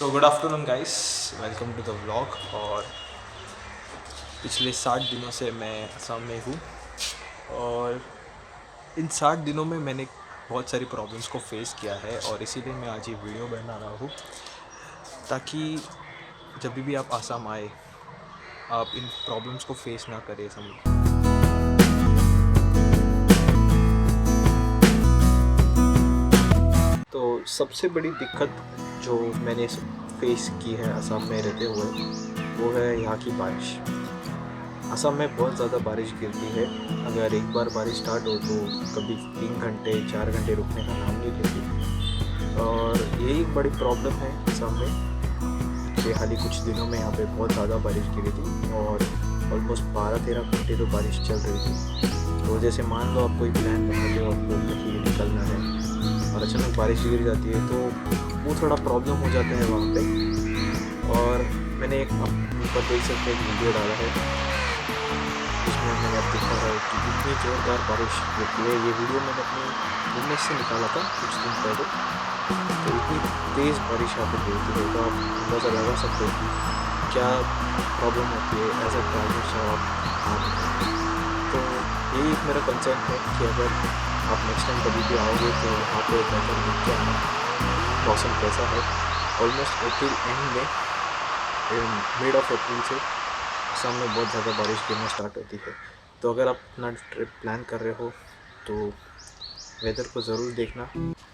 So good afternoon guys, welcome to the vlog. और पिछले 60 दिनों से मैं असम में हूँ और इन 60 दिनों में मैंने बहुत सारी प्रॉब्लम्स को फेस किया है और इसीलिए मैं आज ये वीडियो बना रहा हूँ ताकि जब भी आप असम आए आप इन प्रॉब्लम्स को फेस ना करें समझ। तो सबसे बड़ी दिक्कत जो मैंने फेस की है असम में रहते हुए वो है यहाँ की बारिश। असम में बहुत ज़्यादा बारिश गिरती है। अगर एक बार बारिश स्टार्ट हो तो कभी 3 घंटे 4 घंटे रुकने का नाम नहीं लेती और यही एक बड़ी प्रॉब्लम है असम में कि हाल ही कुछ दिनों में यहाँ पे बहुत ज़्यादा बारिश गिरी थी और ऑलमोस्ट 12-13 घंटे तो बारिश चल रही थी। तो जैसे मान लो आप कोई प्लान बनाते हो, आपको कहीं निकलना है और अचानक बारिश गिर जाती है तो वो थोड़ा प्रॉब्लम हो जाता है वहाँ पे। और मैंने एक ऊपर देख सकते एक वीडियो डाला है जिसमें मैंने अब देखा है कि इतनी ज़ोरदार बारिश गिरती है। ये वीडियो मैंने अपने रूम से निकाला था कुछ दिन पहले। तो इतनी तेज़ बारिश यहाँ पे गिरती है तो आप अंदाज़ा लगा सकते हो कि क्या प्रॉब्लम होती है एज अ ड्राइवर आप। तो यही एक मेरा कंसर्न है कि अगर आप नेक्स्ट टाइम कभी भी आओगे तो वहाँ पे वेदर देख के आना मौसम कैसा है। ऑलमोस्ट अप्रैल एंड में मिड ऑफ अप्रैल से असम में बहुत ज़्यादा बारिश गिरना स्टार्ट होती है। तो अगर आप अपना ट्रिप प्लान कर रहे हो तो वेदर को ज़रूर देखना।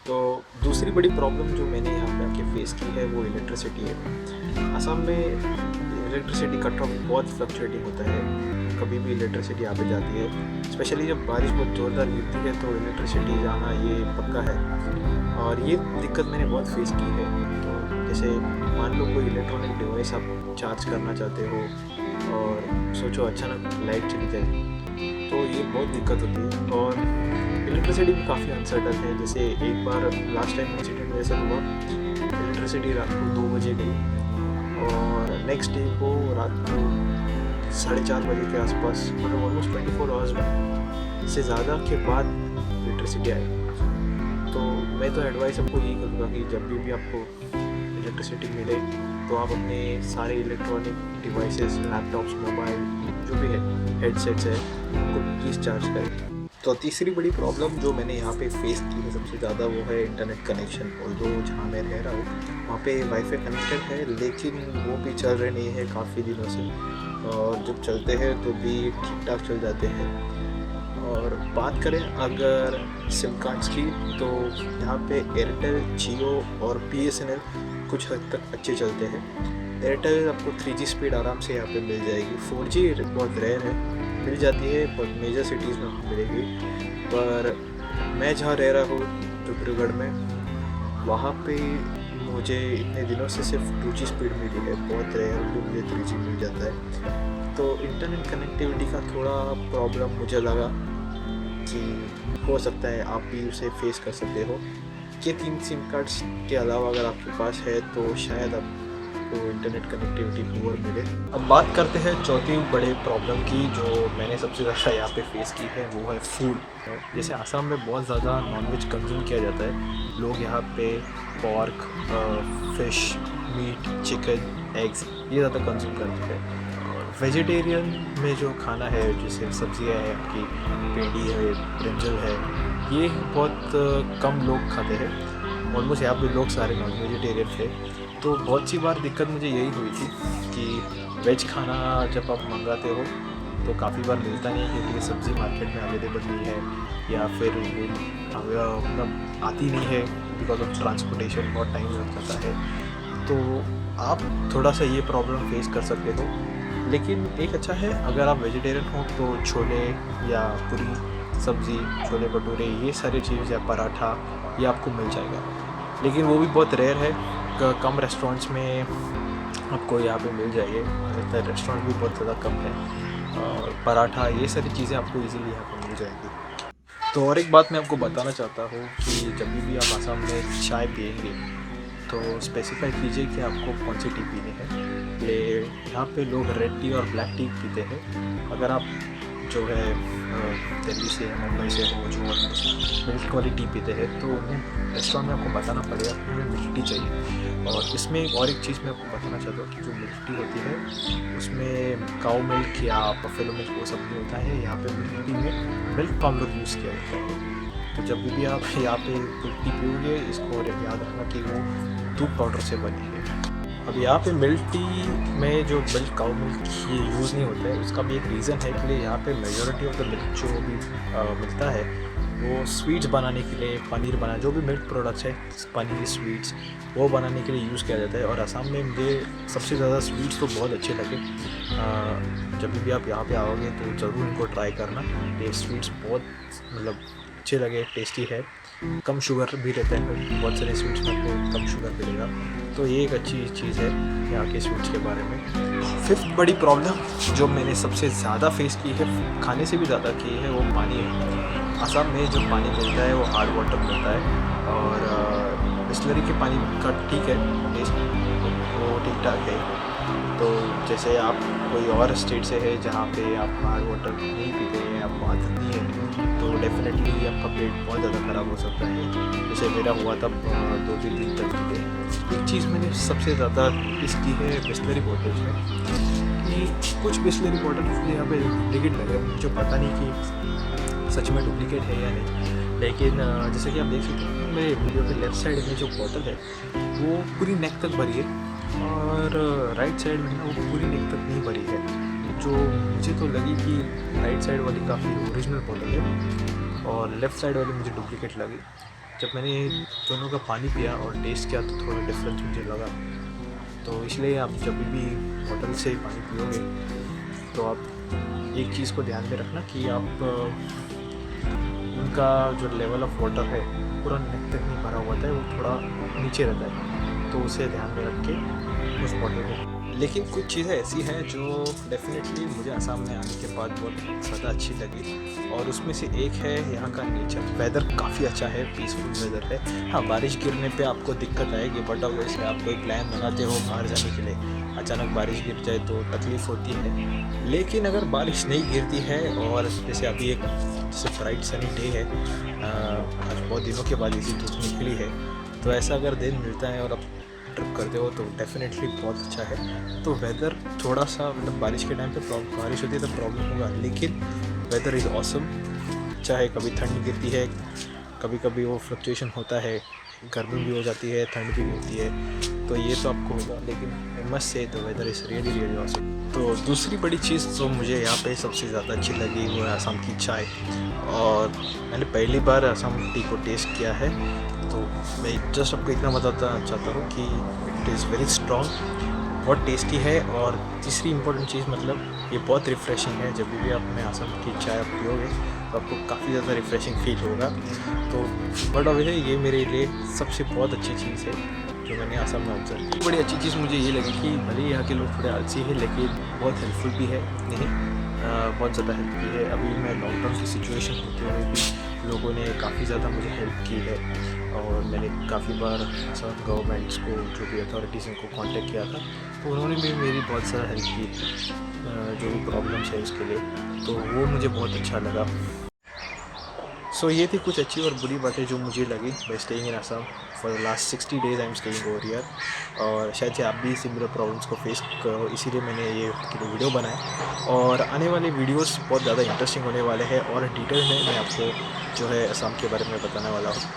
तो दूसरी बड़ी प्रॉब्लम जो मैंने यहाँ पे आके फेस की है वो इलेक्ट्रिसिटी है। असम में इलेक्ट्रिसिटी कट ऑफ बहुत फ्लक्चुएटिंग होता है, कभी भी इलेक्ट्रिसिटी आ भी जाती है। स्पेशली जब बारिश बहुत ज़ोरदार गिरती है तो इलेक्ट्रिसिटी जाना ये पक्का है और ये दिक्कत मैंने बहुत फेस की है। तो जैसे मान लो कोई इलेक्ट्रॉनिक डिवाइस आप चार्ज करना चाहते हो और सोचो अचानक लाइट चली जाए तो ये बहुत दिक्कत होती है। और इलेक्ट्रिसिटी भी काफ़ी अनसर्टन है। जैसे एक बार लास्ट टाइम इंसिडेंट ऐसा हुआ, इलेक्ट्रिसिटी रात को 2 बजे गई और नेक्स्ट डे को रात को 4:30 बजे के आसपास, मतलब ऑलमोस्ट 24 आवर्स में इससे ज़्यादा के बाद इलेक्ट्रिसिटी आई। तो मैं तो एडवाइस आपको यही करूँगा कि जब भी आपको इलेक्ट्रिसिटी मिले तो आप अपने सारे इलेक्ट्रॉनिक डिवाइसेस, लैपटॉप्स, मोबाइल जो भी है, हेडसेट्स है, उनको प्लीज़ चार्ज करें। तो तीसरी बड़ी प्रॉब्लम जो मैंने यहाँ पे फेस की है सबसे ज़्यादा वो है इंटरनेट कनेक्शन। और जो जहाँ मैं रह रहा हूँ वहाँ पे वाईफाई कनेक्टेड है लेकिन वो भी चल रहे नहीं है काफ़ी दिनों से और जब चलते हैं तो भी ठीक ठाक चल जाते हैं। और बात करें अगर सिम कार्ड्स की तो यहाँ पे एयरटेल, जियो और BSNL कुछ हद तक अच्छे चलते हैं। एयरटेल आपको 3G स्पीड आराम से यहाँ पे मिल जाएगी। 4G बहुत रेयर है, मिल जाती है पर मेजर सिटीज़ में आपको मिलेगी। पर मैं जहाँ रह रहा हूँ डिब्रूगढ़ में, वहाँ पे मुझे इतने दिनों से सिर्फ 2G स्पीड मिली है। बहुत रेयर मुझे 3G मिल जाता है। तो इंटरनेट कनेक्टिविटी का थोड़ा प्रॉब्लम मुझे लगा कि हो सकता है आप भी उसे फेस कर सकते हो। ये 3 सिम कार्ड्स के अलावा अगर आपके पास है तो शायद आपको इंटरनेट कनेक्टिविटी पुअर मिले। अब बात करते हैं चौथी बड़े प्रॉब्लम की जो मैंने सबसे ज़्यादा यहाँ पे फेस की है, वो है फूड। जैसे असम में बहुत ज़्यादा नॉनवेज कंज्यूम किया जाता है। लोग यहाँ पे pork, fish, meat, chicken, eggs ये ज़्यादा कंज्यूम करते हैं। वेजिटेरियन में जो खाना है जैसे सब्जियां है, आपकी भिंडी है, ब्रिंजल है, ये बहुत कम लोग खाते हैं। ऑलमोस्ट यहाँ पे लोग सारे नॉन वेजिटेरियन थे। तो बहुत सी बार दिक्कत मुझे यही हुई थी कि वेज खाना जब आप मंगाते हो तो काफ़ी बार मिलता नहीं है क्योंकि सब्ज़ी मार्केट में अवेलेबल नहीं है या फिर मतलब आती नहीं है बिकॉज ऑफ ट्रांसपोर्टेशन, बहुत टाइम लग जाता है। तो आप थोड़ा सा ये प्रॉब्लम फेस कर सकते हो। लेकिन एक अच्छा है, अगर आप वेजिटेरियन हो तो छोले या पूरी सब्ज़ी, छोले भटूरे, ये सारी चीज़ या पराठा ये आपको मिल जाएगा। लेकिन वो भी बहुत रेयर है, कम रेस्टोरेंट्स में आपको यहाँ पे मिल जाएंगे। रेस्टोरेंट भी बहुत ज़्यादा कम है और पराठा ये सारी चीज़ें आपको इजीली यहाँ पे मिल जाएगी। तो और एक बात मैं आपको बताना चाहता हूँ कि जब भी आप असम में चाय पिएंगे तो स्पेसिफाई कीजिए कि आपको कौन सी टी पीनी है। यहाँ पे लोग रेड टी और ब्लैक टी पीते हैं। अगर आप जो है दिल्ली से मुंबई से हो जो मिल्क क्वालिटी पीते हैं, तो उन्हें रेस्टोरेंट में आपको बताना पड़ेगा कि हमें मिल्क टी चाहिए। और इसमें और एक चीज़ मैं आपको बताना चाहता हूँ कि जो मिल्क टी होती है उसमें काऊ मिल्क या बफेलो मिल्क वो सब नहीं होता है। यहाँ पे मिल्क टी में मिल्क पाउडर यूज़ किया जाता है। तो जब भी आप यहाँ पे मिल्क टी पियोगे, इसको याद रखना कि वो दूध पाउडर से बनी है। अब यहाँ पे मिल्क टी में जो मिल्क काऊ मिल्क यूज़ नहीं होता है, उसका भी एक रीज़न है कि यहाँ पे मेजॉरिटी ऑफ द मिल्क जो भी मिलता है वो स्वीट्स बनाने के लिए, पनीर बना जो भी मिल्क प्रोडक्ट्स है, पनीर स्वीट्स वो बनाने के लिए यूज़ किया जाता है। और असम में मुझे सबसे ज़्यादा स्वीट्स तो बहुत अच्छे लगे। जब भी आप यहाँ पे आओगे तो ज़रूर इनको ट्राई करना। ये स्वीट्स बहुत मतलब अच्छे लगे, टेस्टी है, कम शुगर भी रहता है, बहुत सारे स्वीट्स में आपको कम शुगर मिलेगा। तो ये एक अच्छी चीज़ है यहाँ के स्वीट्स के बारे में। फिफ्थ बड़ी प्रॉब्लम जो मैंने सबसे ज़्यादा फेस की है, खाने से भी ज़्यादा की है, वो पानी है। असम में जो पानी मिलता है वो हार्ड वाटर मिलता है और बिस्लरी के पानी का ठीक है टेस्ट, वो ठीक ठाक है। तो जैसे आप कोई और स्टेट से है जहाँ पे आप हार्ड वाटर नहीं पीते हैं, आपको आदत नहीं है, तो डेफिनेटली आपका पेट बहुत ज़्यादा ख़राब हो सकता है। जैसे मेरा हुआ तब 2-3 दिन तक पीते। एक चीज़ मैंने सबसे ज़्यादा मिस की है बिस्लरी बॉटल्स में, कि कुछ बिस्लरी बॉटल्स यहाँ पे डुप्लीकेट लगे, मुझे पता नहीं कि सच में डुप्लीकेट है या नहीं। लेकिन जैसे कि आप देख सकते हैं मेरे वीडियो के लेफ़्ट साइड में जो बॉटल है वो पूरी नेक तक भरी है और राइट साइड में ना वो पूरी नेक तक नहीं भरी है। जो मुझे तो लगी कि राइट साइड वाली काफ़ी ओरिजिनल बॉटल है और लेफ़्ट साइड वाली मुझे डुप्लीकेट लगी। जब मैंने दोनों का पानी पिया और टेस्ट किया तो थोड़ा डिफरेंस मुझे लगा। तो इसलिए आप जब भी बॉटल से पानी पियोगे तो आप एक चीज़ को ध्यान में रखना कि आप उनका जो लेवल ऑफ वाटर है पूरा नेक तक नहीं भरा हुआ था, वो थोड़ा नीचे रहता है, तो उसे ध्यान में रख के उस बॉटल को। लेकिन कुछ चीज़ें ऐसी हैं जो डेफिनेटली मुझे असम में आने के बाद बहुत ज़्यादा अच्छी लगी और उसमें से एक है यहाँ का नेचर। वेदर काफ़ी अच्छा है, पीसफुल वेदर है। हाँ, बारिश गिरने पे आपको दिक्कत आएगी, बट अब वैसे आप कोई प्लान बनाते हो बाहर जाने के लिए, अचानक बारिश गिर जाए तो तकलीफ़ होती है। लेकिन अगर बारिश नहीं गिरती है और जैसे अभी एक जैसे ब्राइट सनी डे है, आज बहुत दिनों के बाद इसी धूप निकली है, तो ऐसा अगर दिन मिलता है और आप ट्रिप करते हो तो डेफिनेटली बहुत अच्छा है। तो वेदर थोड़ा सा मतलब बारिश के टाइम पे बारिश होती है तो प्रॉब्लम होगा, लेकिन वेदर इज़ ऑसम। चाहे कभी ठंड गिरती है, कभी कभी वो फ्लक्चुएशन होता है, गर्मी भी हो जाती है, ठंड भी होती है, तो ये तो आपको होगा, लेकिन must say the weather is really really awesome. तो दूसरी बड़ी चीज़ जो मुझे यहाँ पे सबसे ज़्यादा अच्छी लगी वो है असम की चाय। और मैंने पहली बार असम टी को टेस्ट किया है, तो मैं जस्ट आपको इतना बताना चाहता हूँ कि इट इज़ वेरी स्ट्रॉन्ग, बहुत टेस्टी है। और तीसरी इम्पोर्टेंट चीज़ मतलब ये बहुत रिफ़्रेशिंग है। जब भी आप में असम की चाय पियोगे तो आपको काफ़ी ज़्यादा रिफ़्रेशिंग फील होगा। तो बट वैसे ये मेरे लिए सबसे बहुत अच्छी चीज़ है जो मैंने असम में ऑब्जर्व की। बड़ी अच्छी चीज़ मुझे ये लगी कि भले यहाँ के लोग थोड़े आलसी हैं लेकिन बहुत हेल्पफुल भी है, नहीं बहुत ज़्यादा हेल्प की है। अभी मैं लॉकडाउन की सिचुएशन होते हुए भी लोगों ने काफ़ी ज़्यादा मुझे हेल्प की है और मैंने काफ़ी बार सब गवर्नमेंट्स को जो भी अथॉरिटीज़ को कांटेक्ट किया था, तो उन्होंने भी मेरी बहुत ज़्यादा हेल्प की जो भी प्रॉब्लम्स है उसके लिए, तो वो मुझे बहुत अच्छा लगा। सो ये थी कुछ अच्छी और बुरी बातें जो मुझे लगी bye staying in Assam for the last 60 days I am staying over here. और शायद से आप भी सिमिलर प्रॉब्लम्स को फेस करो, इसीलिए मैंने ये वीडियो बनाया। और आने वाले वीडियोस बहुत ज़्यादा इंटरेस्टिंग होने वाले हैं और डिटेल में मैं आपको जो है असम के बारे में बताने वाला हूँ।